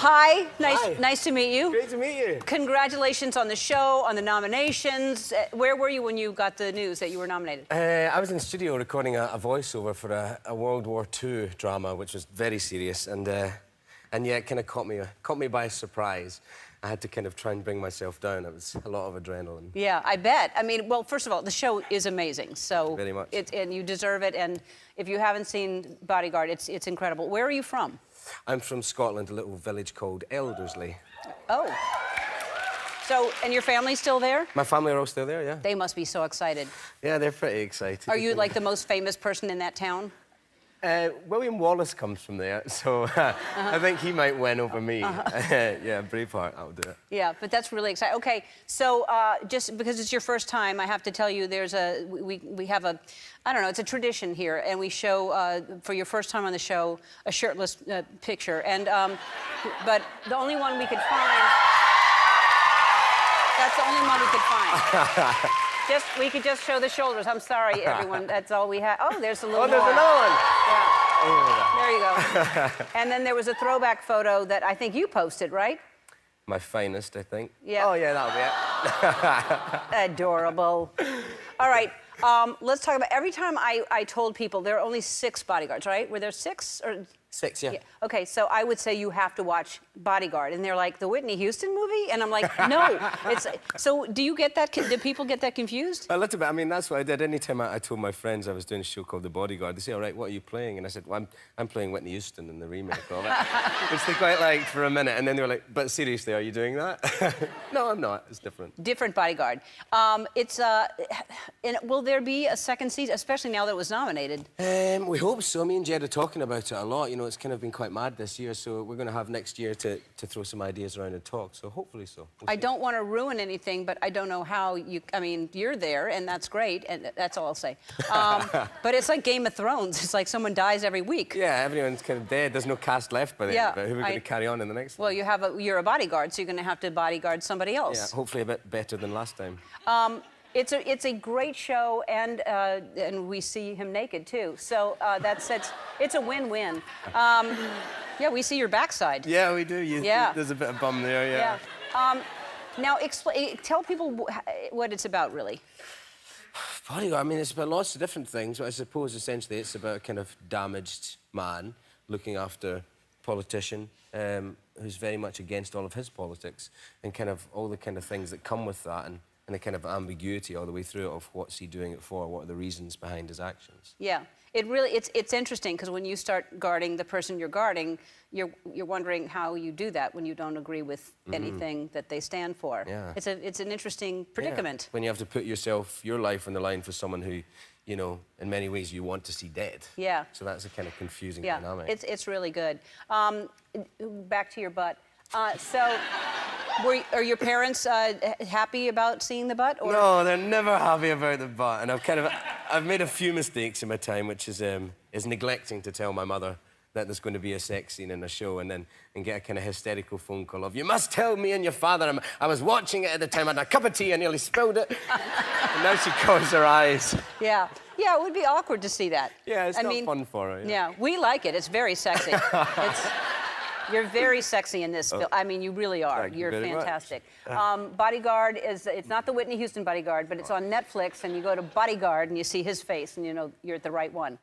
Hi. Hi. Nice to meet you. Great to meet you. Congratulations on the show, on the nominations. Where were you when you got the news that you were nominated? I was in the studio recording a voiceover for a World War II drama, which was very serious, and yeah, it kind of caught me by surprise. I had to kind of try and bring myself down. It was a lot of adrenaline. Yeah, I bet. I mean, well, first of all, the show is amazing. So very much. And you deserve it. And if you haven't seen Bodyguard, it's incredible. Where are you from? I'm from Scotland, a little village called Elderslie. Oh. So, and your family's still there? My family are all still there, yeah. They must be so excited. Yeah, they're pretty excited. Are you like the most famous person in that town? William Wallace comes from there, so I think he might win over me. Yeah, Braveheart, I'll do it. Yeah, but that's really exciting. Okay, so just because it's your first time, I have to tell you we have a, I don't know, it's a tradition here, and we show, for your first time on the show, a shirtless picture. And, but the only one we could find, that's the only one we could find. We could just show the shoulders. I'm sorry, everyone. That's all we have. Oh, there's a little more. Oh, there's another one. Yeah. Oh. There you go. And then there was a throwback photo that I think you posted, right? My finest, I think. Yeah. Oh, yeah, that'll be it. Adorable. All right. Let's talk about, every time I told people there are only 6 bodyguards, right? Were there 6 or? 6, yeah. Okay, so I would say you have to watch Bodyguard, and they're like, the Whitney Houston movie? And I'm like, no. So do you get that, do people get that confused? A little bit. I mean, that's what I did. Anytime I told my friends I was doing a show called The Bodyguard, they say, all right, what are you playing? And I said, well, I'm playing Whitney Houston in the remake of it. Which they quite liked for a minute, and then they were like, but seriously, are you doing that? No, I'm not. It's different. Different Bodyguard. And will there be a second season, especially now that it was nominated? We hope so. Me and Jed are talking about it a lot. You know, it's kind of been quite mad this year, so we're going to have next year to throw some ideas around and talk, so hopefully so. I don't want to ruin anything, but I don't know how you... I mean, you're there, and that's great, and that's all I'll say. But it's like Game of Thrones. It's like someone dies every week. Yeah, everyone's kind of dead. There's no cast left by the end of it. Who are we going to carry on in the next one? Well, you're a bodyguard, so you're going to have to bodyguard somebody else. Yeah, hopefully a bit better than last time. It's a great show, and we see him naked too. So it's a win-win. Yeah, we see your backside. Yeah, we do. Yeah. There's a bit of bum there, yeah. Now, tell people what it's about, really. Bodyguard, I mean, it's about lots of different things, but I suppose essentially it's about a kind of damaged man looking after a politician who's very much against all of his politics and kind of all the kind of things that come with that and the kind of ambiguity all the way through of what's he doing it for, what are the reasons behind his actions. Yeah, it's interesting because when you start guarding the person you're guarding, you're wondering how you do that when you don't agree with anything that they stand for. Yeah. It's an interesting predicament. Yeah. When you have to put your life on the line for someone who, you know, in many ways you want to see dead. Yeah. So that's a kind of confusing dynamic. It's really good. Back to your butt. So, are your parents happy about seeing the butt? Or? No, they're never happy about the butt, and I've made a few mistakes in my time, which is neglecting to tell my mother that there's going to be a sex scene in the show, and get a kind of hysterical phone call of, you must tell me and your father. I was watching it at the time, I had a cup of tea, and nearly spilled it. And now she covers her eyes. Yeah, it would be awkward to see that. Yeah, it's not fun for her. Yeah, we like it. It's very sexy. You're very sexy in this film. I mean, you really are. You're fantastic. Bodyguard it's not the Whitney Houston Bodyguard, but it's on Netflix, and you go to Bodyguard and you see his face, and you know you're the right one.